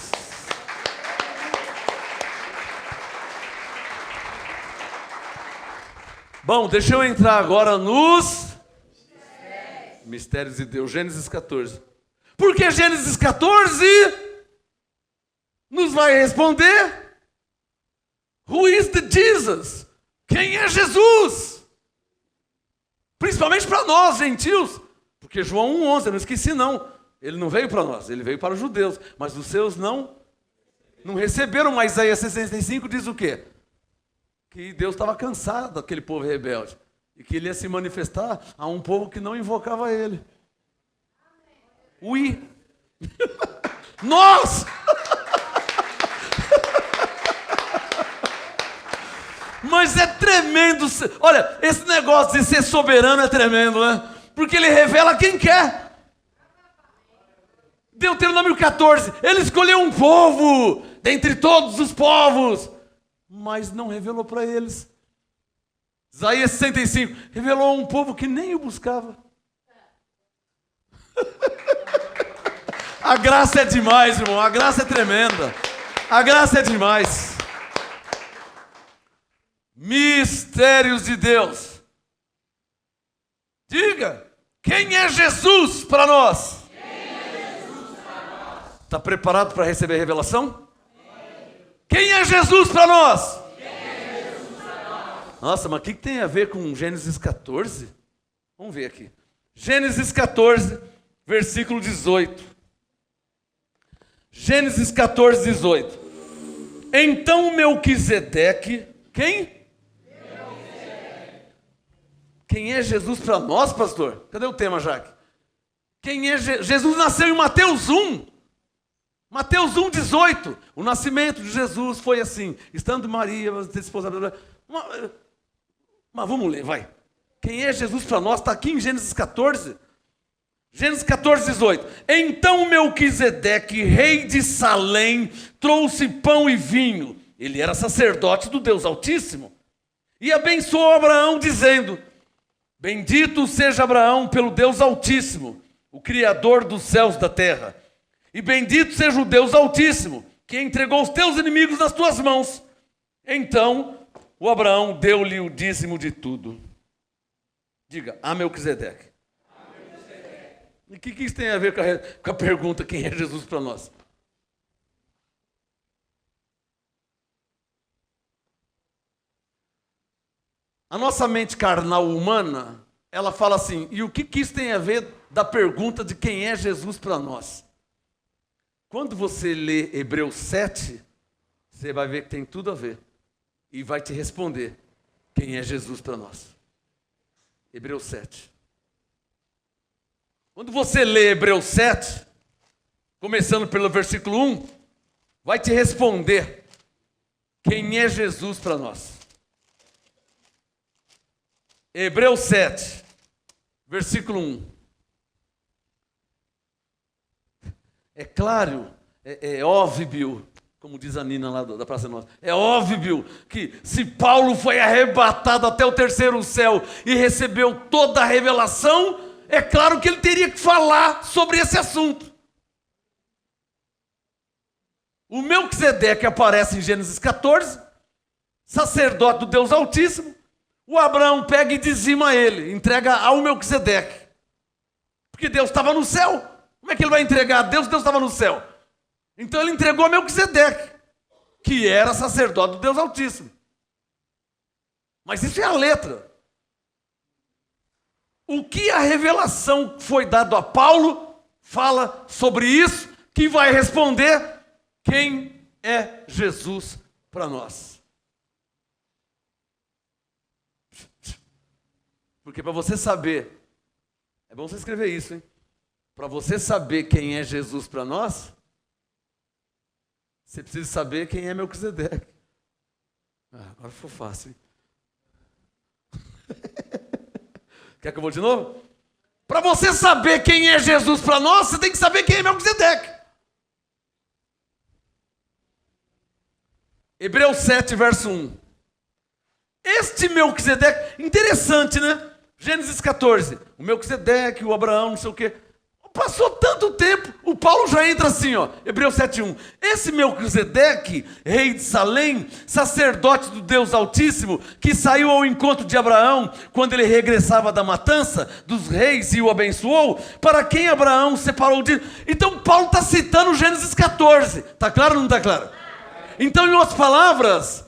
Bom, deixa eu entrar agora nos mistérios de Deus. Gênesis 14. Porque Gênesis 14 nos vai responder: Who is the Jesus? Quem é Jesus? Principalmente para nós, gentios. Porque João 1,11, eu não esqueci não. Ele não veio para nós, ele veio para os judeus. Mas os seus não receberam. Mas Isaías 65 diz o quê? Que Deus estava cansado daquele povo rebelde. E que ele ia se manifestar a um povo que não invocava ele. Ui! Nós! Mas é tremendo. Olha, esse negócio de ser soberano é tremendo, né? Porque ele revela quem quer. Deuteronômio 14. Ele escolheu um povo dentre todos os povos, mas não revelou para eles. Isaías 65. Revelou um povo que nem o buscava. A graça é demais, irmão. A graça é tremenda. A graça é demais. Mistérios de Deus. Diga, quem é Jesus para nós? Está preparado para receber a revelação? Quem é Jesus para nós? Nossa, mas o que tem a ver com Gênesis 14? Vamos ver aqui. Gênesis 14, versículo 18. Gênesis 14, 18. Então Melquisedeque, quem? Quem é Jesus para nós, pastor? Cadê o tema, Jaque? Quem é Jesus nasceu em Mateus 1. Mateus 1, 18. O nascimento de Jesus foi assim. Estando Maria, esposa... Mas vamos ler, vai. Quem é Jesus para nós? Está aqui em Gênesis 14. Gênesis 14, 18. Então Melquisedeque, rei de Salém, trouxe pão e vinho. Ele era sacerdote do Deus Altíssimo. E abençoou Abraão, dizendo: bendito seja Abraão pelo Deus Altíssimo, o Criador dos céus e da terra. E bendito seja o Deus Altíssimo, que entregou os teus inimigos nas tuas mãos. Então o Abraão deu-lhe o dízimo de tudo. Diga, a Melquisedeque. E o que isso tem a ver com a pergunta, quem é Jesus para nós? A nossa mente carnal humana, ela fala assim, e o que isso tem a ver da pergunta de quem é Jesus para nós? Quando você lê Hebreus 7, você vai ver que tem tudo a ver. E vai te responder quem é Jesus para nós. Hebreus 7. Quando você lê Hebreus 7, começando pelo versículo 1, vai te responder quem é Jesus para nós. Hebreus 7, versículo 1. É claro, é óbvio, como diz a Nina lá da Praça Nossa, é óbvio que se Paulo foi arrebatado até o terceiro céu e recebeu toda a revelação, é claro que ele teria que falar sobre esse assunto. O Melquisedeque aparece em Gênesis 14, sacerdote do Deus Altíssimo. O Abraão pega e dizima ele, entrega ao Melquisedeque. Porque Deus estava no céu. Como é que ele vai entregar a Deus? Deus estava no céu. Então ele entregou a Melquisedeque, que era sacerdote do Deus Altíssimo. Mas isso é a letra. O que a revelação foi dado a Paulo fala sobre isso, que vai responder quem é Jesus para nós. Porque para você saber, é bom você escrever isso, hein? Para você saber quem é Jesus para nós, você precisa saber quem é Melquisedeque. Agora foi fácil, hein? Quer que eu vou de novo? Para você saber quem é Jesus para nós, você tem que saber quem é Melquisedeque. Hebreus 7, verso 1. Este Melquisedeque, interessante, né? Gênesis 14. O Melquisedeque, o Abraão, não sei o quê. Passou tanto tempo, o Paulo já entra assim, ó, Hebreus 7:1. Esse Melquisedeque, rei de Salém, sacerdote do Deus Altíssimo, que saiu ao encontro de Abraão quando ele regressava da matança dos reis e o abençoou, para quem Abraão separou de... Então Paulo está citando Gênesis 14. Está claro ou não está claro? Então, em outras palavras,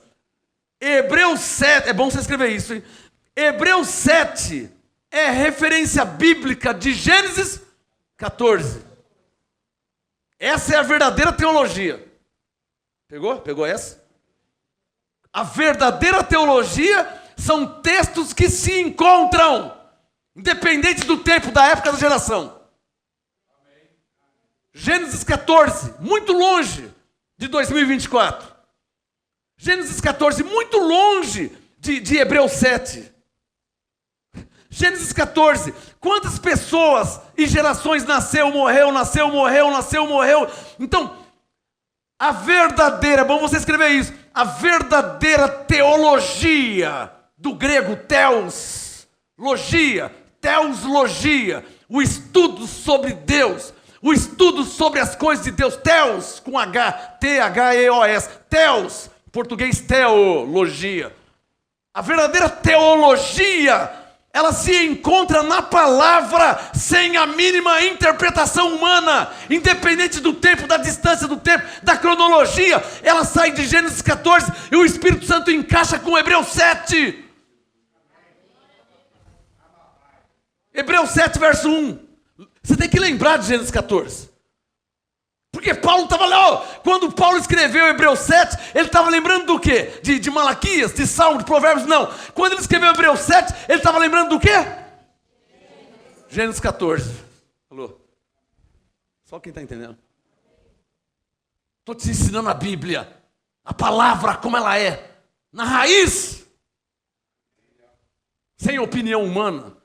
Hebreus 7, é bom você escrever isso, hein? Hebreus 7 é referência bíblica de Gênesis 14. Essa é a verdadeira teologia. Pegou? Pegou essa? A verdadeira teologia são textos que se encontram, independente do tempo, da época, da geração. Gênesis 14, muito longe de 2024. Gênesis 14, muito longe de Hebreus 7. Gênesis 14, quantas pessoas e gerações nasceu, morreu. Então, a verdadeira, é bom você escrever isso, a verdadeira teologia, do grego teologia, o estudo sobre Deus, o estudo sobre as coisas de Deus, teos, com H, T-H-E-O-S, teos, português teologia. A verdadeira teologia ela se encontra na palavra sem a mínima interpretação humana, independente do tempo, da distância do tempo, da cronologia. Ela sai de Gênesis 14 e o Espírito Santo encaixa com Hebreus 7. Hebreus 7, verso 1. Você tem que lembrar de Gênesis 14. Porque Paulo estava lá, quando Paulo escreveu Hebreus 7, ele estava lembrando do quê? De Malaquias, de Salmo, de Provérbios? Não. Quando ele escreveu Hebreus 7, ele estava lembrando do quê? Gênesis 14. Alô? Só quem está entendendo. Estou te ensinando a Bíblia, a palavra como ela é, na raiz. Sem opinião humana,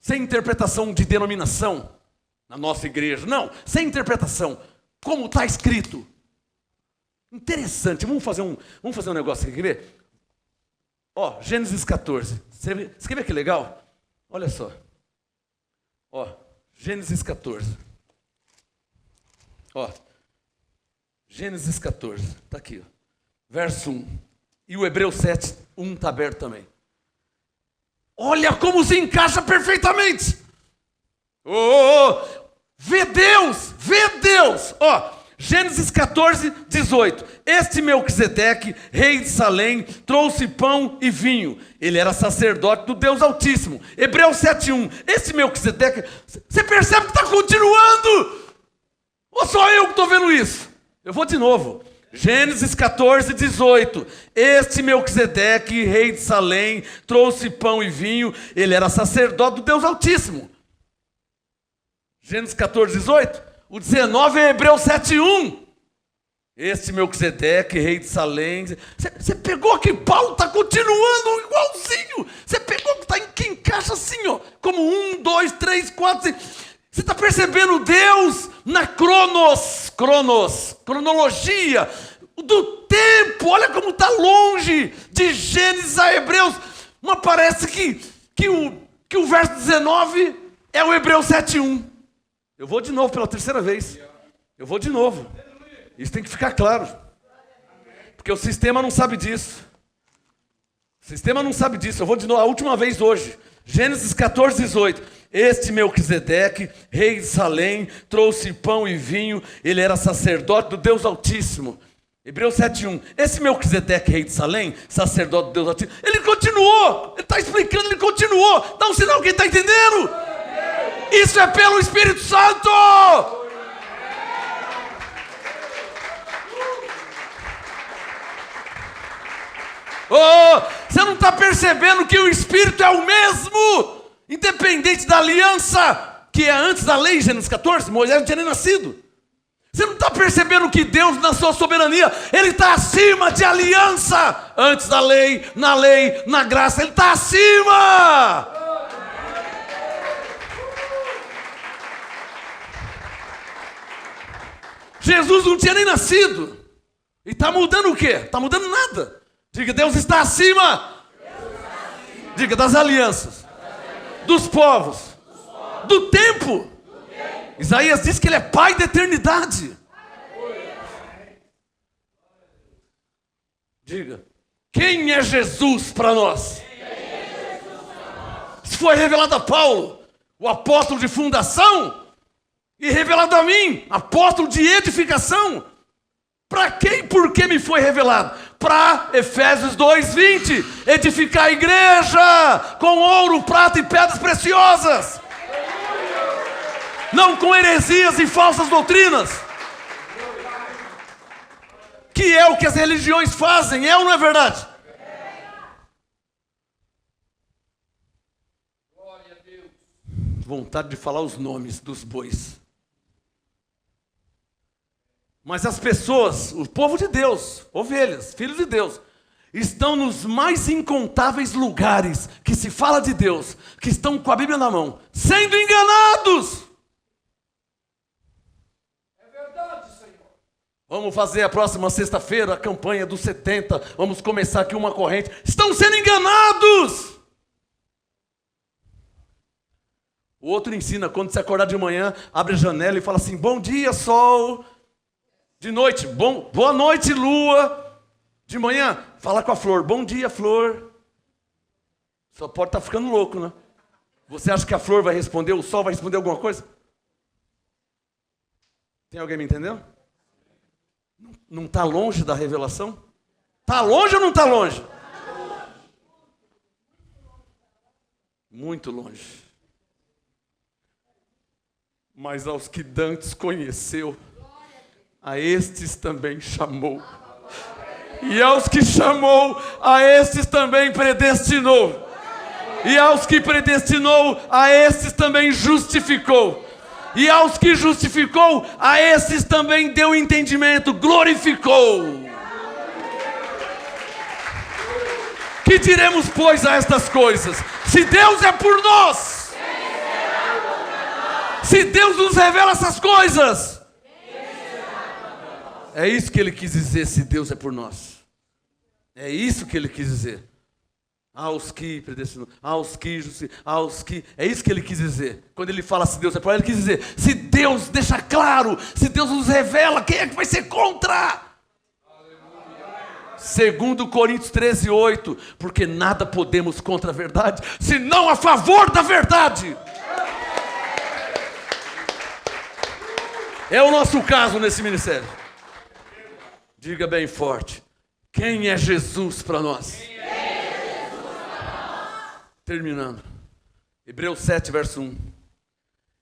sem interpretação de denominação, na nossa igreja. Não, sem interpretação. Como está escrito. Interessante. Vamos fazer um negócio aqui, quer ver? Ó, Gênesis 14. Você quer ver que legal? Olha só. Ó, Gênesis 14. Ó, Gênesis 14. Está aqui, ó. Verso 1. E o Hebreus 7, 1 está aberto também. Olha como se encaixa perfeitamente. Vê Deus, vê Deus. Ó, Gênesis 14, 18. Este Melquisedeque, rei de Salém, trouxe pão e vinho. Ele era sacerdote do Deus Altíssimo. Hebreus 7:1. Este Melquisedeque, você percebe que está continuando? Ou só eu que estou vendo isso? Eu vou de novo. Gênesis 14, 18. Este Melquisedeque, rei de Salém, trouxe pão e vinho. Ele era sacerdote do Deus Altíssimo. Gênesis 14, 18. O 19 é Hebreus 7:1. Este Melquisedeque, rei de Salém. Você pegou que Paulo está continuando igualzinho. Você pegou que encaixa assim, ó, como 1, 2, 3, 4, 5. Você está percebendo Deus na cronologia do tempo. Olha como está longe de Gênesis a Hebreus. Mas parece que o verso 19 é o Hebreus 7:1. Eu vou de novo pela terceira vez. Eu vou de novo. Isso tem que ficar claro. Porque o sistema não sabe disso. O sistema não sabe disso. Eu vou de novo, a última vez hoje. Gênesis 14, 18. Este Melquisedeque, rei de Salém, trouxe pão e vinho. Ele era sacerdote do Deus Altíssimo. Hebreus 7:1. Esse Melquisedeque, rei de Salém, sacerdote do Deus Altíssimo. Ele continuou. Ele está explicando, ele continuou. Dá um sinal, quem está entendendo? Isso é pelo Espírito Santo. Você não está percebendo que o Espírito é o mesmo, independente da aliança, que é antes da lei, Gênesis 14, Moisés não tinha nem nascido. Você não está percebendo que Deus, na sua soberania, Ele está acima de aliança, antes da lei, na graça, Ele está acima. Jesus não tinha nem nascido. E está mudando o quê? Está mudando nada. Diga, Deus está acima. Diga, das alianças. Dos povos. Do tempo. Isaías diz que Ele é Pai da eternidade. Diga, quem é Jesus para nós? Isso foi revelado a Paulo, o apóstolo de fundação. E revelado a mim, apóstolo de edificação. Para quem e por que me foi revelado? Para Efésios 2:20. Edificar a igreja com ouro, prata e pedras preciosas. Não com heresias e falsas doutrinas. Que é o que as religiões fazem, é ou não é verdade? Vontade de falar os nomes dos bois. Mas as pessoas, o povo de Deus, ovelhas, filhos de Deus, estão nos mais incontáveis lugares que se fala de Deus, que estão com a Bíblia na mão, sendo enganados. É verdade, Senhor. Vamos fazer a próxima sexta-feira a campanha dos 70, vamos começar aqui uma corrente. Estão sendo enganados. O outro ensina, quando você acordar de manhã, abre a janela e fala assim, bom dia, sol. De noite, boa noite, lua. De manhã, fala com a flor, bom dia, flor. Só pode estar ficando louco, né? Você acha que a flor vai responder, o sol vai responder alguma coisa? Tem alguém me entendendo? Não está longe da revelação? Está longe ou não está longe? Muito longe. Mas aos que dantes conheceu, a estes também chamou. E aos que chamou, a estes também predestinou. E aos que predestinou, a estes também justificou. E aos que justificou, a esses também deu entendimento, glorificou. Que diremos, pois, a estas coisas? Se Deus é por nós, se Deus nos revela essas coisas, é isso que ele quis dizer, se Deus é por nós. É isso que ele quis dizer. Aos que predestinou, aos que, é isso que ele quis dizer. Quando ele fala se Deus é por nós, ele quis dizer, se Deus deixa claro, se Deus nos revela, quem é que vai ser contra? Segundo Coríntios 13:8, porque nada podemos contra a verdade, senão a favor da verdade. É o nosso caso nesse ministério. Diga bem forte, quem é Jesus para nós? Terminando, Hebreus 7, verso 1.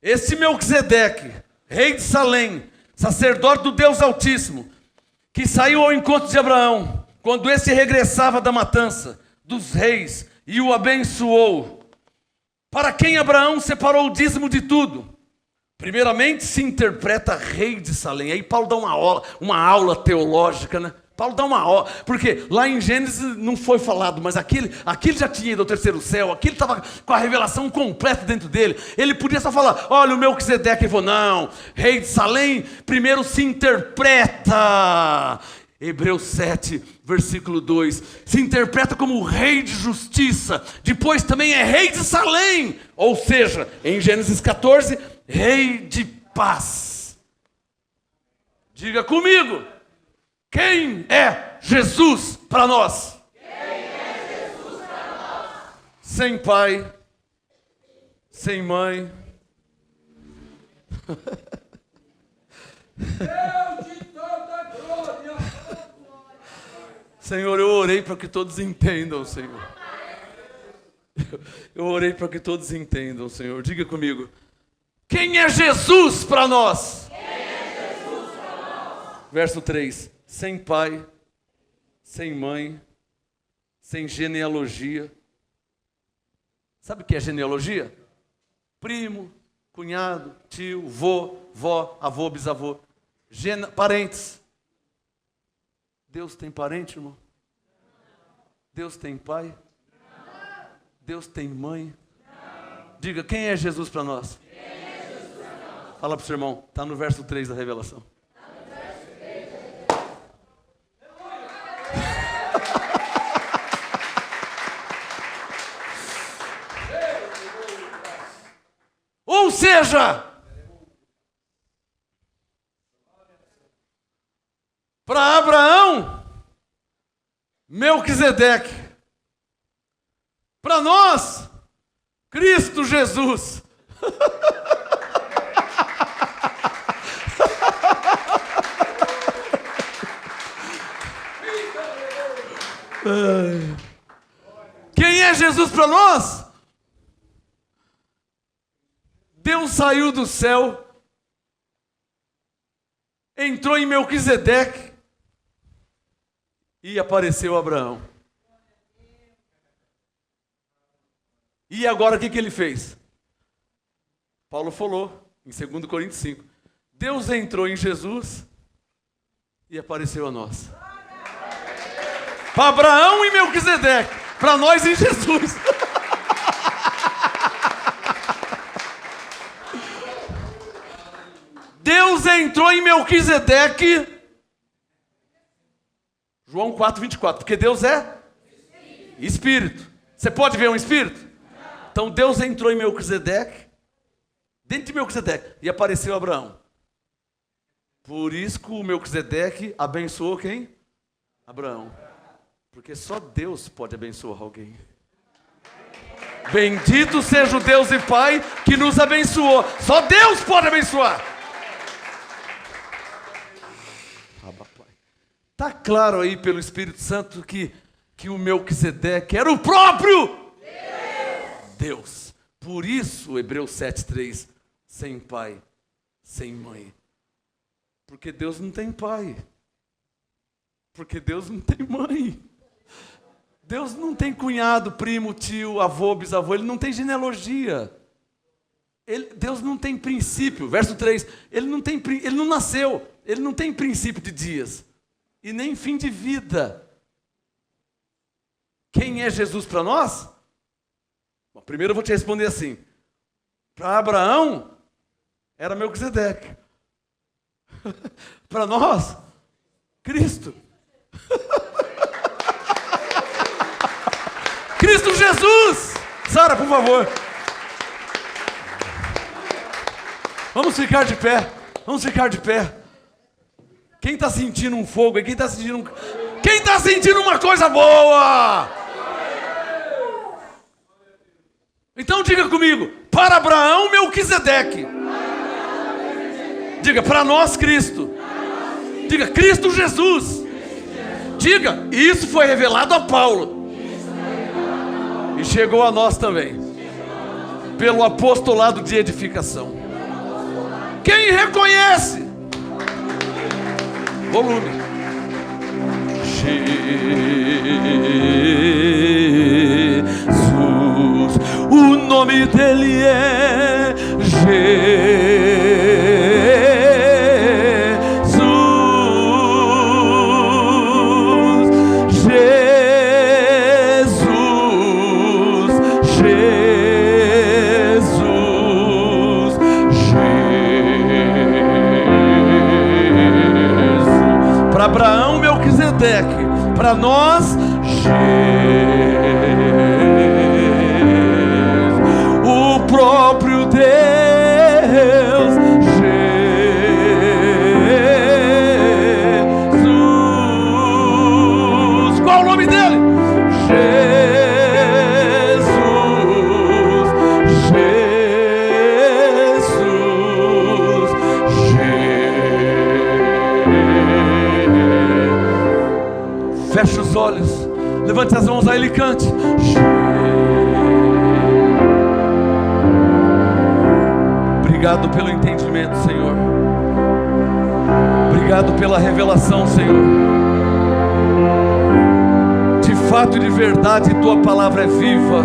Esse Melquisedeque, rei de Salém, sacerdote do Deus Altíssimo, que saiu ao encontro de Abraão, quando esse regressava da matança dos reis, e o abençoou, para quem Abraão separou o dízimo de tudo. Primeiramente se interpreta rei de Salém. Aí Paulo dá uma aula teológica, né? Paulo dá uma aula, porque lá em Gênesis não foi falado, mas aquele já tinha ido ao terceiro céu, aquele estava com a revelação completa dentro dele. Ele podia só falar, olha o Melquisedeque, ele falou, não, rei de Salém, primeiro se interpreta. Hebreus 7, versículo 2, se interpreta como rei de justiça, depois também é rei de Salém, ou seja, em Gênesis 14, rei de paz. Diga comigo, quem é Jesus para nós? Quem é Jesus para nós? Sem pai, sem mãe. Deus de toda glória. Senhor, eu orei para que todos entendam, Senhor. Eu orei para que todos entendam, Senhor. Diga comigo, quem é Jesus para nós? Quem é Jesus para nós? Verso 3. Sem pai, sem mãe, sem genealogia. Sabe o que é genealogia? Primo, cunhado, tio, vô, vó, avô, bisavô. Parentes. Deus tem parente, irmão? Deus tem pai? Deus tem mãe? Diga, quem é Jesus para nós? Fala para o seu irmão, está no verso 3 da revelação. Ou seja, para Abraão, Melquisedeque, para nós, Cristo Jesus. Quem é Jesus para nós? Deus saiu do céu, entrou em Melquisedeque e apareceu Abraão. E agora o que ele fez? Paulo falou em 2 Coríntios 5. Deus entrou em Jesus e apareceu a nós. Para Abraão e Melquisedeque, para nós em Jesus. Deus entrou em Melquisedeque, João 4:24, porque Deus é Espírito. Você pode ver um Espírito? Então Deus entrou em Melquisedeque, dentro de Melquisedeque, e apareceu Abraão. Por isso que o Melquisedeque abençoou quem? Abraão. Porque só Deus pode abençoar alguém. Bendito seja o Deus e Pai que nos abençoou. Só Deus pode abençoar. Está claro aí pelo Espírito Santo que o Melquisedeque era o próprio Deus. Por isso, Hebreus 7,3, sem pai, sem mãe. Porque Deus não tem pai. Porque Deus não tem mãe. Deus não tem cunhado, primo, tio, avô, bisavô. Ele não tem genealogia. Deus não tem princípio. Verso 3, ele não nasceu. Ele não tem princípio de dias. E nem fim de vida. Quem é Jesus para nós? Bom, primeiro eu vou te responder assim. Para Abraão, era Melquisedeque. Para nós, Cristo. Cristo Jesus. Sara, por favor. Vamos ficar de pé. Vamos ficar de pé. Quem está sentindo um fogo aí? Quem está sentindo uma coisa boa? Então diga comigo. Para Abraão, Melquisedeque. Diga, para nós, Cristo. Diga, Cristo Jesus. Diga, isso foi revelado a Paulo. E chegou a nós também. Pelo apostolado de edificação. Quem reconhece? Volume. Jesus, o nome dele é Abraão, Melquisedeque, para nós, Jesus, o próprio Deus, Jesus. Qual o nome dele? Feche os olhos, levante as mãos a Ele e cante. Obrigado pelo entendimento, Senhor. Obrigado pela revelação, Senhor. De fato e de verdade, Tua palavra é viva,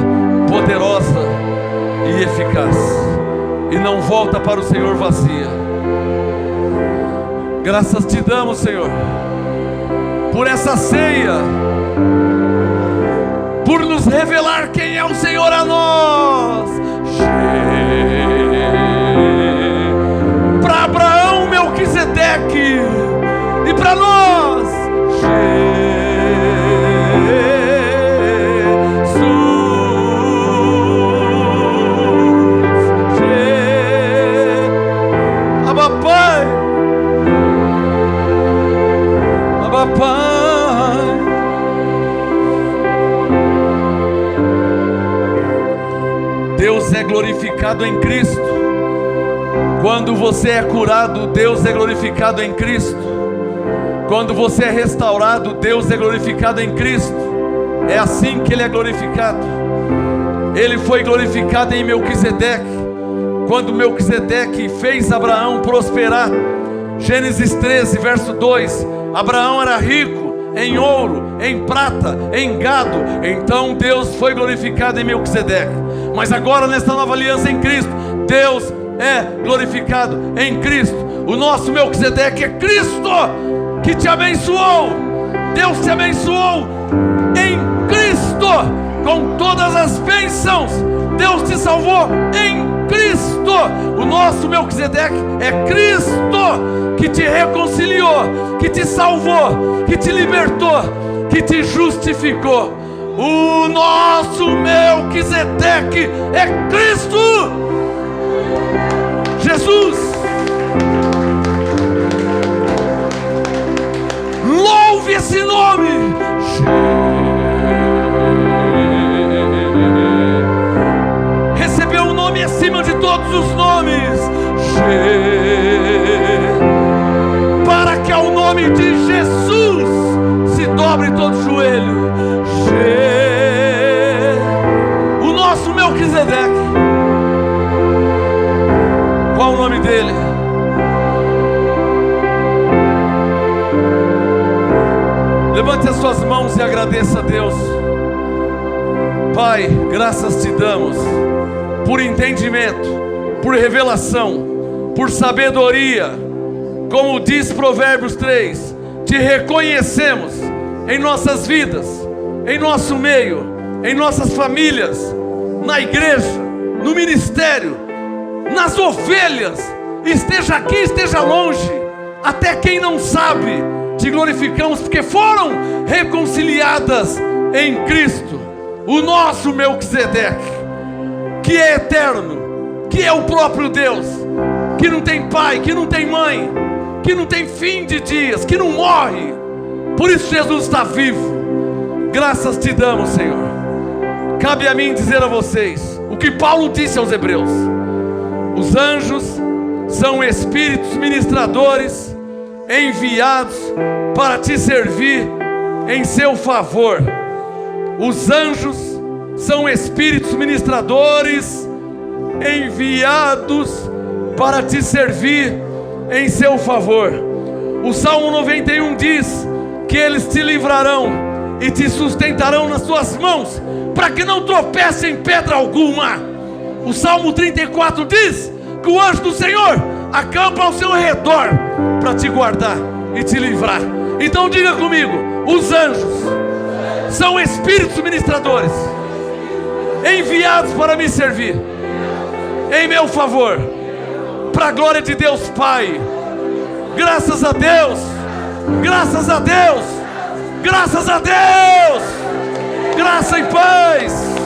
poderosa e eficaz. E não volta para o Senhor vazia. Graças te damos, Senhor, por essa ceia, por nos revelar quem é o Senhor a nós. Para Abraão, Melquisedeque, e para nós, Abba Pai, Abba Pai. Deus é glorificado em Cristo. Quando você é curado, Deus é glorificado em Cristo. Quando você é restaurado, Deus é glorificado em Cristo. É assim que Ele é glorificado. Ele foi glorificado em Melquisedeque. Quando Melquisedeque fez Abraão prosperar. Gênesis 13, verso 2. Abraão era rico em ouro, em prata, em gado. Então Deus foi glorificado em Melquisedeque. Mas agora, nesta nova aliança em Cristo, Deus é glorificado em Cristo. O nosso Melquisedeque é Cristo, que te abençoou. Deus te abençoou em Cristo, com todas as bênçãos. Deus te salvou em Cristo. O nosso Melquisedeque é Cristo, que te reconciliou, que te salvou, que te libertou, que te justificou. O nosso Melquisedeque é Cristo Jesus. Louve esse nome. Melquisedeque. Qual o nome dele? Levante as suas mãos e agradeça a Deus. Pai, graças te damos por entendimento, por revelação, por sabedoria. Como diz Provérbios 3, te reconhecemos em nossas vidas, em nosso meio, em nossas famílias, na igreja, no ministério, nas ovelhas, esteja aqui, esteja longe, até quem não sabe, te glorificamos porque foram reconciliadas em Cristo, o nosso Melquisedeque, que é eterno, que é o próprio Deus, que não tem pai, que não tem mãe, que não tem fim de dias, que não morre. Por isso Jesus está vivo. Graças te damos, Senhor. Cabe a mim dizer a vocês o que Paulo disse aos Hebreus: os anjos são espíritos ministradores enviados para te servir em seu favor. Os anjos são espíritos ministradores enviados para te servir em seu favor. O Salmo 91 diz que eles te livrarão e te sustentarão nas suas mãos, para que não tropece em pedra alguma. O Salmo 34 diz que o anjo do Senhor acampa ao seu redor para te guardar e te livrar. Então diga comigo: os anjos são espíritos ministradores enviados para me servir em meu favor, para a glória de Deus Pai. Graças a Deus, graças a Deus, graças a Deus, graça e paz.